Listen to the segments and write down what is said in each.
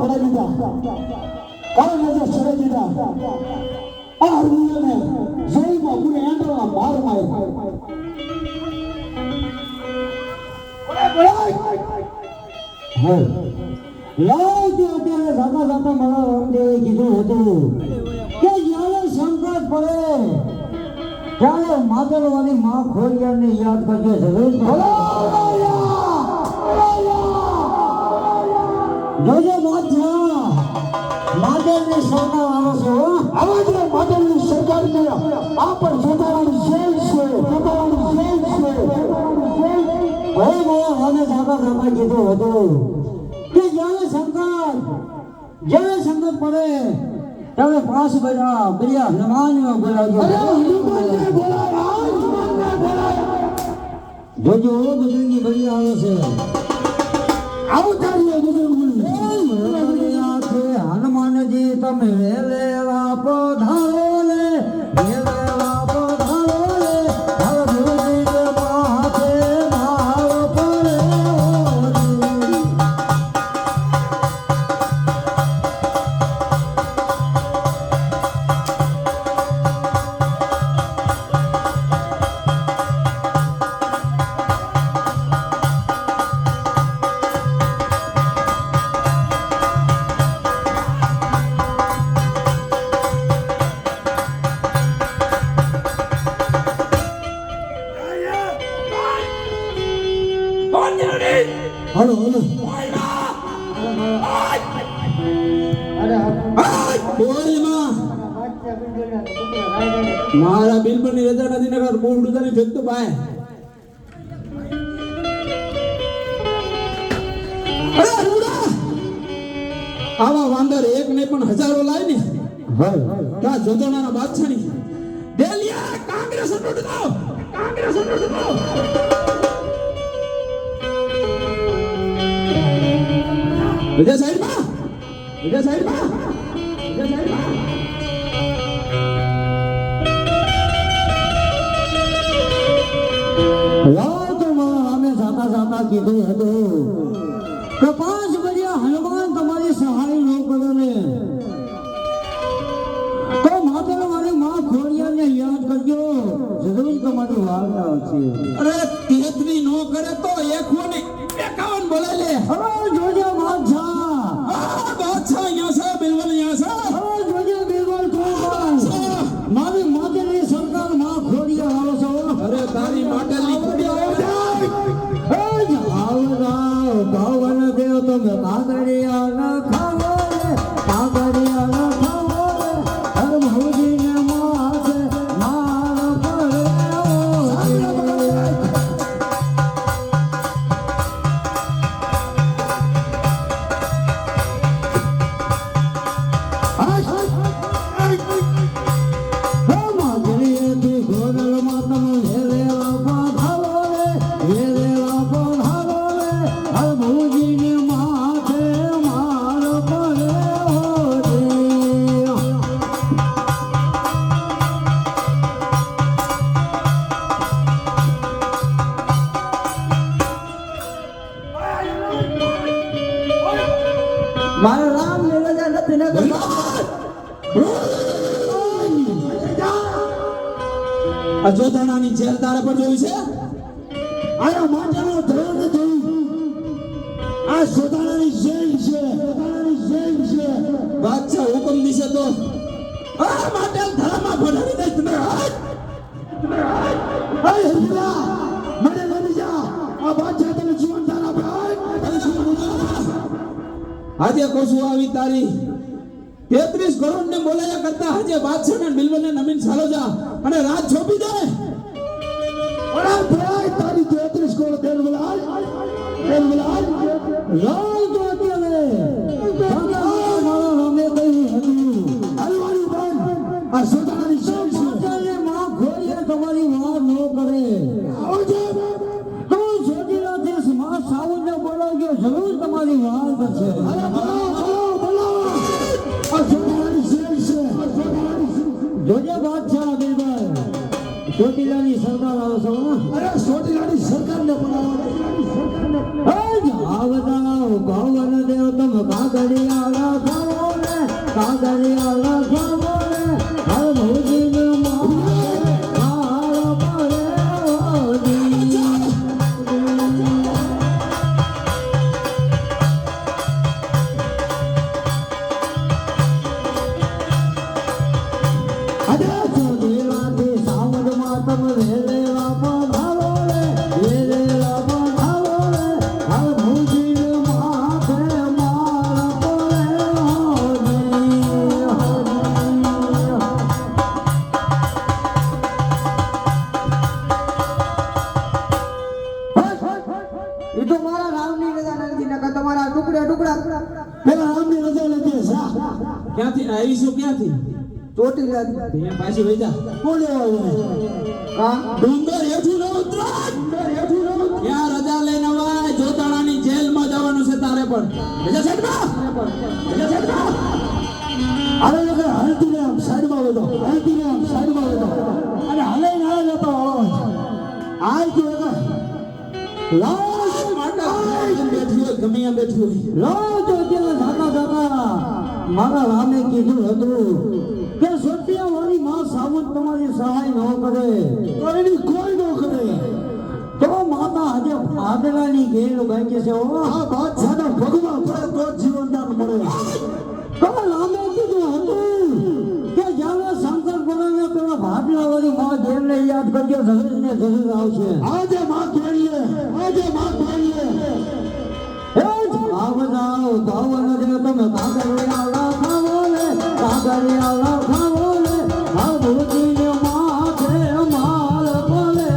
ભરાઈ દીધા કાળા નજર છોડી દીધા આ હરદિયાને જેલમાં પૂરે એંડલા માર માર્યો લાવ કે અત્યારે જાતા જાતા મારા રામદેવે કીધું હતું કે જ્યારે સંકટ પડે ત્યારે માતરવાળી માં ખોડિયારને યાદ કરજો જરૂર જોજો બાદશાહ માતરની સરકાર આવે છે આવા જે માતરની સરકાર ને આ પર જોતાવાની જેલ છે જોતાવાની જેલ છે હવે મારા રામે જાતા જાતા કીધું હતું કે જ્યારે સંકટ પડે ત્યારે પાસ બળિયા હનુમાનને બોલાવજો જોજો બજરંગી બળિયા આવે છે આવું ચાલીએ હનુમાનજી તમે વેલેલા પધારો લે વેલેલા પધારો લે હરભુજી માથે ભાવ પડે हेलो हेलो मारा बिल पर नहीं रहता नदी नगर बोर्ड उधर नहीं फेंक तो पाए अरे रुड़ा आवा वांदर एक ने पण हजारों लाए ने क्या जोधोना ना बादशाह नहीं दिल्ली कांग्रेस लूट दो विजय साइड में लाओ तो मारा हमें जाता कीधु हतो कि 5 बजे हनुमान तुम्हारी सहाय नो करे तो माता वाली मां खोड़िया ने याद करजो जरूर तुम्हारी वार आवશે अरे 33 नो करे तो 51 बोले ले हेलो जोजे बादशाह यहाँ से बिलवल यहाँ से जोजे बिलवल तो मारी मातेली सरकार मां खोड़िया आलो छो अरे तारी मातेली खोड़िया आवरा भवन देव तुम कागड़िया न खाओ रे कागड़िया न खाओ रे हर भौजी ने माथे मार पड़े मारा राम ले जा नथी न कर અજોધણાની જેલ તારા પર જોઈ છે આયા માટેનો ધ્યાન નથી આ સોધાણાની જેલ છે બાદશાહ હુકમ દીશે તો આ માટે ધરામાં ભરાવી દે તમે હાય હરિયા મને લઈ જા આ બાદશાહ તને જીવન તારા ભાઈ આજે કોસુ આવી તારી 33 કરોડ ને બોલાયા કરતા આજે બાદશાહ ને બિલવલ ને નમીન સાલો જા અને રાત છોપી દે અરે ભાઈ તારી 33 કરોડ દેલ બલાલ લાલ તો અત્યારે મારા નામે કઈ હતું હલવાની બંધ આ સોદાની શેર માં ખોરીએ તમારી વાત ન કરે આવજે તો જોડીલાથી સમાજ સાઉદ ને બોલાવજો જરૂર તમારી વાત કરશે અરે બોલો આ સોદાની શેર છે જોજે બાદશાહ બિલવલ ચોટીલાની સરકાર આવે છે અરે ચોટીલાની સરકારને બોલાવો આવતા ભવન દેવ તમ કાગડિયા કાગળિયા લખો રે હર ભોજી મારા પડે ઓજી ક્યાંથી આવીશું ક્યાંથી ચોટીલા અહીંયા પાછી વૈજા કોને કા ડુંગર હેઠું ન ઉતરાય ત્યાં રજા લઈને આવાય જોતાણાની જેલમાં જવાનું છે તારે પણ રજા સાઈડમાં અરે લોકો હલતી ને આમ સાઈડમાં વેતો હલતી ને આમ સાઈડમાં વેતો અને હલે ના જતો આય કે લાશ માટા બેઠી હોય ગમે ત્યાં બેઠી હોય લાવ તો ત્યાં જાતા જાતા મારા રામે કીધું હતું કે સોટિયા વાળી માં સાવન તમારી સહાય ન કરે કરેલી કોઈ ન કરે તો માતા આજે ફાદરાની ઘેર બાકી છે આ વાત સાદા ભગવાન પડે તો જીવનદાન મળે તો રામે કીધું હતું કે જ્યારે શંકર ભગવાને પેલા ફાદરા વાળી માં ઘેર ને યાદ કરજો જગત ને જગત આવશે આજે માં ઘેર લે આજે માં ઘેર લે આવજાઓ ભાવન દે તમે કાગળિયા લખાવો લે કાગળિયા લખાવો લે આ ભૂજીને માથે માલ બોલે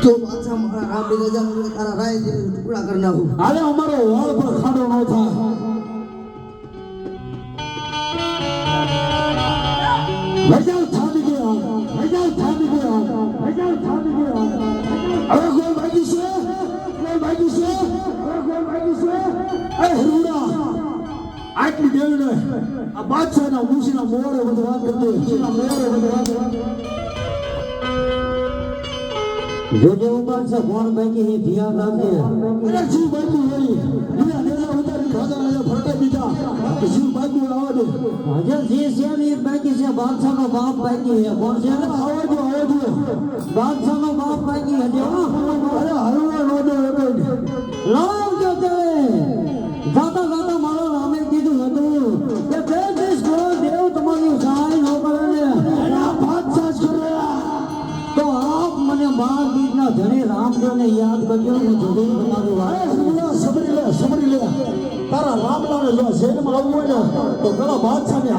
તો પાછા મારા રામની રજા મને તારા રાય જે ટુકડા કરી નાખું અરે અમારો વાળ પર ખાડો ન થાય વૈજાલ થામી ગયા વૈજાલ થામી ગયા વૈજાલ થામી ગયા હવે કોઈ બાકી છે કોઈ બાકી છે હવે કોઈ બાકી છે એ હરુડા આટલી દેવને આ બાદશાહના મુસીના મોરે બધું વાત કરતો મુસીના મોરે બધું વાત જોજો ઉપર છે કોણ બાકી ની ધ્યાન રાખજે અરે જીવ બાકી હોય બીજા નેજા ઉતારી ખાધા ને ફરકે બીજા જીવ બાકી આવવા દે આજે જે છે ને બાકી છે બાદશાહનો બાપ બાકી છે કોણ છે આવજો બાદશાહનો બાપ બાકી છે અરે હરવા નો દે લાવ જો તે જાતા જાતા મારો રામે કીધું હતું કે બે દેશ દેવ તમારી સહાય ન કરે ને એના બાદશાહ જ કરે તો આપ મને 12 દીના ધણી રામદેવને યાદ કરજો હું જરૂર તમારું વાત સમરી લે તારા રામલાને જો જેલમાં આવવું હોય ને તો પેલા બાદશાહને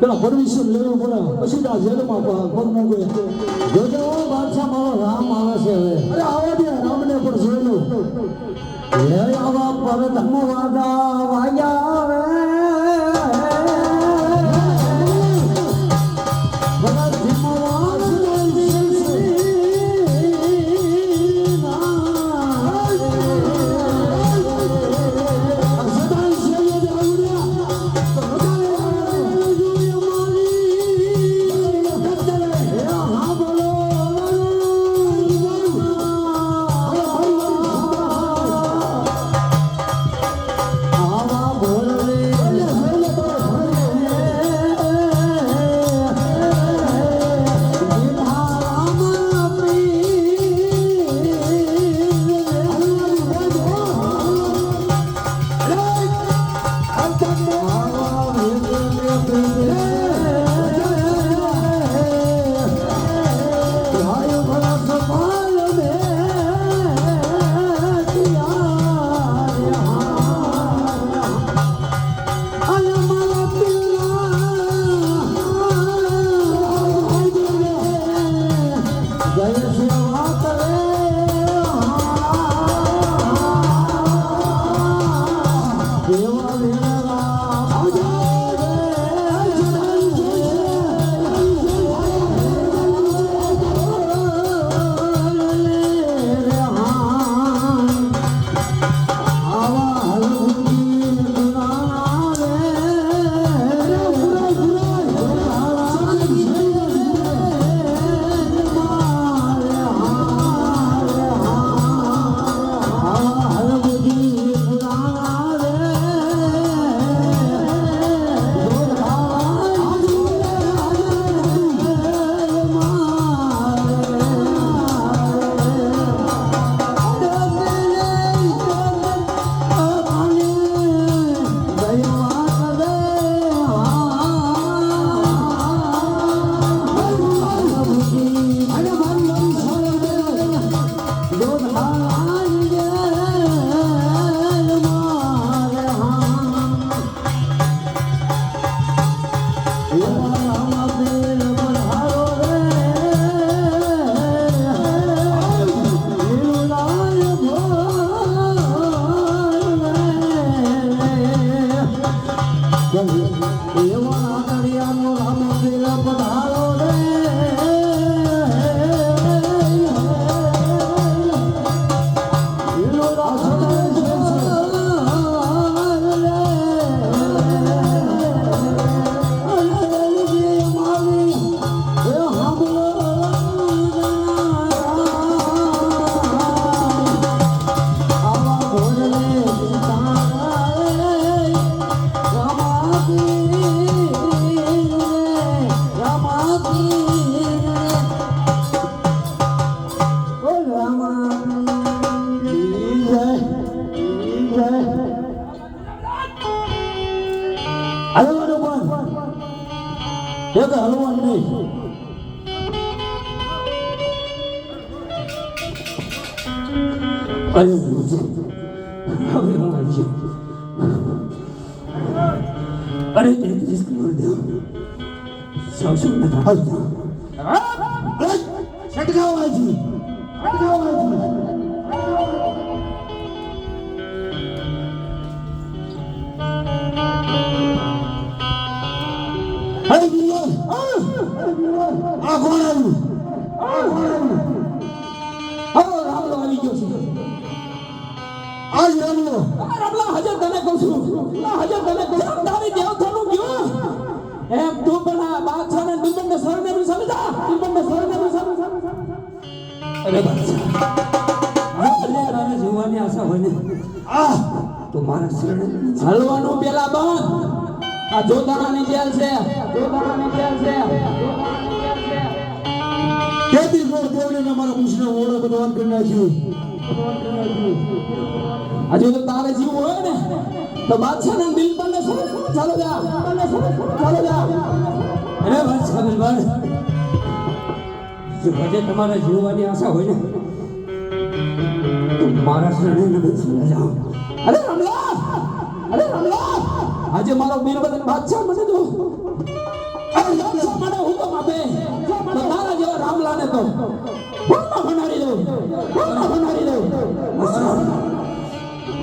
પેલા પરમિશન લેવું પડે પછી આ જેલમાં પગ મૂકે જોજો બાદશાહ મારો રામ આવે છે હવે અરે આવા દે રામને પણ જોયેલું લે આવા પર ધમવાદા વાયા આવે બોલે દેવા વેરા આવજો હલવાનું નહીં અરે હવે અરે આ કોણ આવ્યું? હવે રામલો આવી ગયો છે. આજ રામલો હજર તને કહું છું, હજર તને કહું છું, તારી દેવ થનું ગયું એમ તું પણ આ બાદશાહ ને બિલબંદ સરને બી સમજા, બિલબંદ સરને બી સમજા. અરે બાદશાહ તારે જીવવાની આશા હોય ને આ તો મારા શરણે હલવાનું પેલા બંધ. આ જોધાણાની જેલ છે, જોધાણાની જેલ છે. કેતી ગોળ દેવને મારા મુશનો ઓળો બધો કરી નાખ્યું. હજુ તો તારે જીવ હોય ને તો બાદશાહ ને દિલ પર ચાલો જા, ચાલો જા. અરે બાદશાહ બિલબલ જો ભજે તમારા જીવવાની આશા હોય ને તો મારા શરણે ન બેસી જાઓ. અરે રામલા, અરે રામલા, આજે મારો બિલબલ બાદશાહ મને દો. અરે બાદશાહ મને હુકમ આપે તો તારા જેવા રામલાને તો ભૂલમાં ભણાડી દો, ભૂલમાં ભણાડી દો.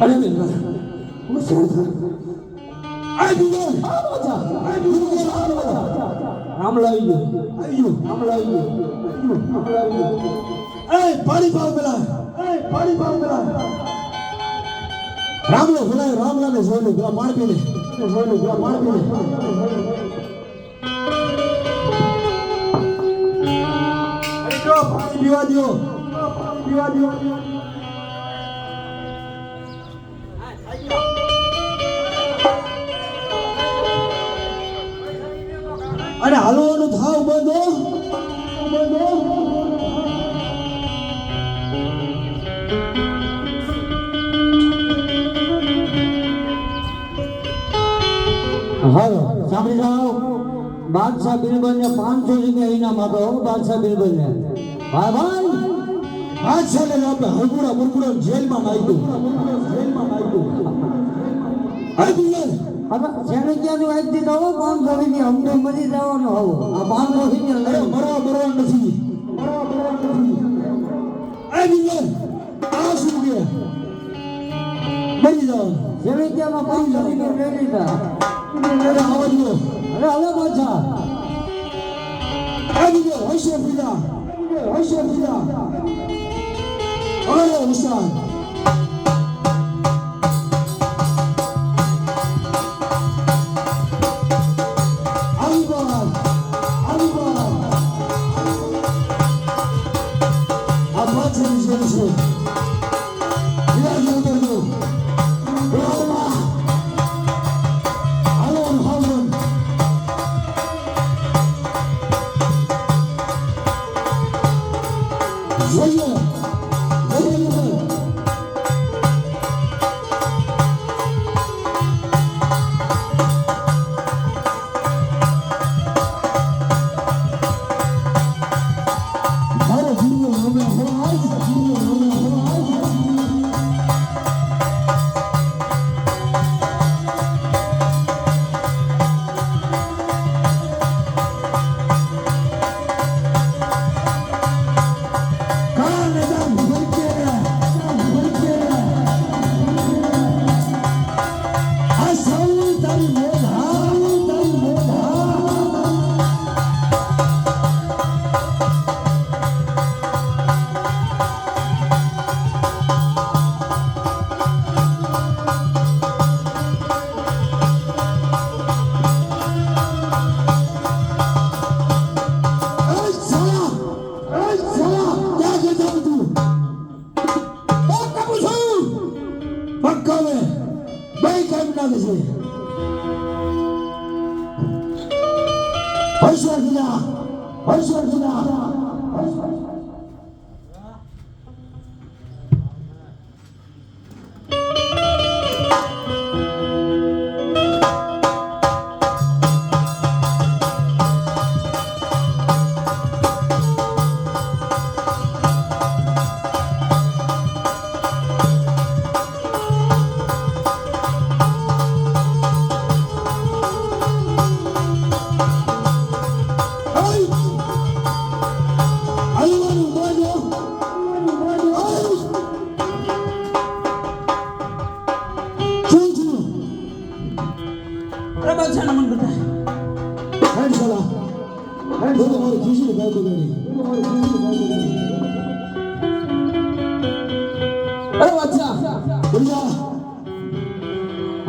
અરે બિલબલ હું શું આ બિલબલ આ બાદશાહ રામલા આવી ગયો, રામલા આવી ગયો. એ પાણી પાવ પેલા, એ પાણી પાવ પેલા. રામલો ભલાય રામલાને જોઈને પેલા પાણી પીને, જોઈને પેલા પાણી પીને. અરે જો પાણી પીવા દો, પાણી પીવા દો. અરે હાલવાનું થાવ બંધો, બંધો. હાલો સાંભળી જાઓ, બાદશાહ બિરબલ ને 500 રૂપિયા ઇનામ આપો. બાદશાહ બિરબલ ને ભાઈ ભાઈ બાદશાહ ને આપણે હરગુડા મુરગુડા જેલમાં નાખ્યું, જેલમાં નાખ્યું. અરે બિરબલ હવે જેને ક્યાંથી આપી દીધો 500 રૂપિયા અમને મરી જવાનો આવો. આ 500 રૂપિયા અરે મરવા નથી, મરવા નથી. અરે બિરબલ આ શું કે મરી જાવ. જેવી તેમાં પડી જઈને રેડી હતા અરે આવજો અરે હવે પાછા આવી ગયો હશે પીડા અરે હુસાન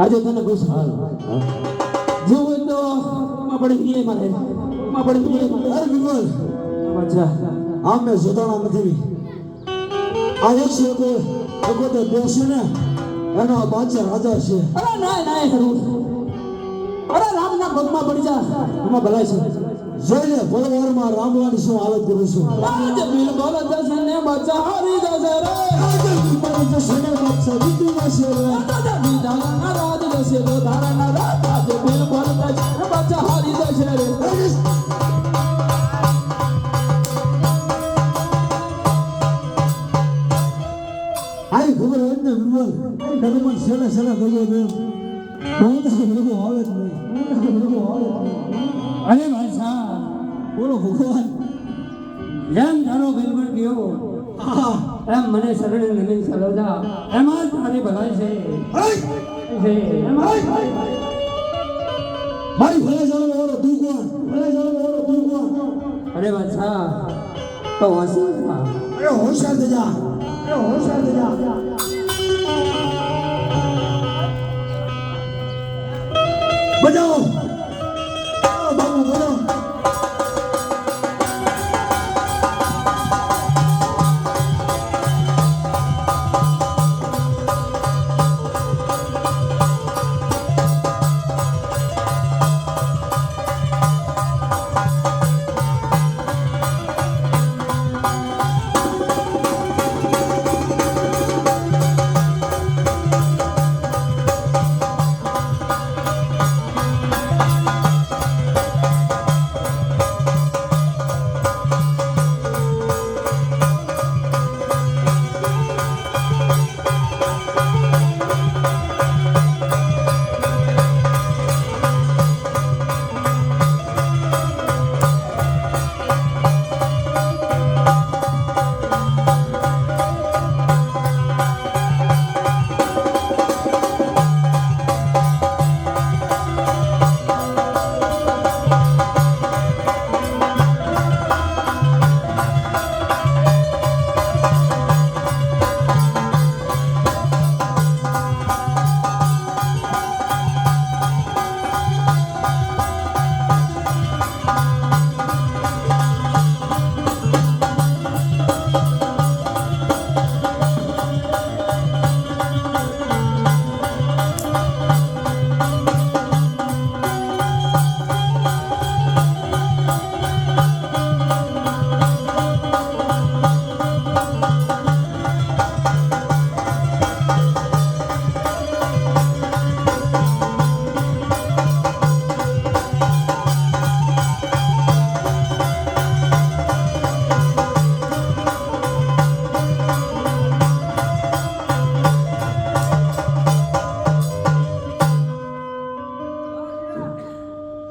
આજે તને પૂછ જો હોય તો માં પડી મારે અરે બિલકુલ અચ્છા આમ મેં જોતાણા નથી આ એક છે તો દેશ છે ને એનો બાદશાહ રાજા છે અરે ના કરું અરે રામના પગમાં પડી જા એમાં ભલાઈ છે જોઈ લે બોલવારમાં રામવાની શું હાલત કરું છું આજે બિલકુલ જશે ને બચ્ચા હારી જશે રે આજે બિલકુલ જશે ને બચ્ચા જીતી જશે રે દાદા બીજા રાજ જશે તો ધારાના રાજ આજે બિલકુલ જશે ને બચ્ચા હારી જશે રે આઈ ખબર હોય ને બિલકુલ તમે મને સેલા કહ્યો બે હું તો લોકો આવે જ નહીં અરે ભાષા બોલો ભગવાન જેમ તારો ગલબટ ગયો એમ મને શરણે નમીન સરોજા એમાં જ તારી ભલાઈ છે મારી ભલે જાણો ઓરો તું કોણ અરે ભાષા તો હોશિયાર થઈ જા બજાવો બાબુ બજાવો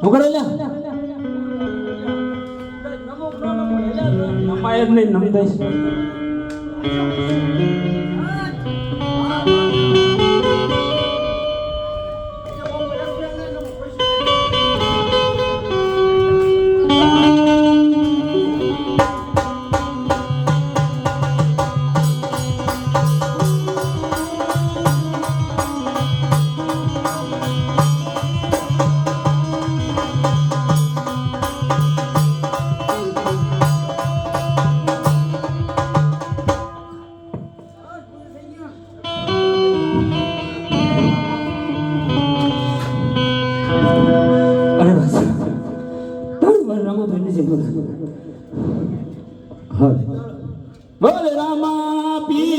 શું કરે લ્યા નમાય જ નહીં નમતા છે અરે બસ તારું વાર રામો તો નીચે બોલ હા બોલ રામા પી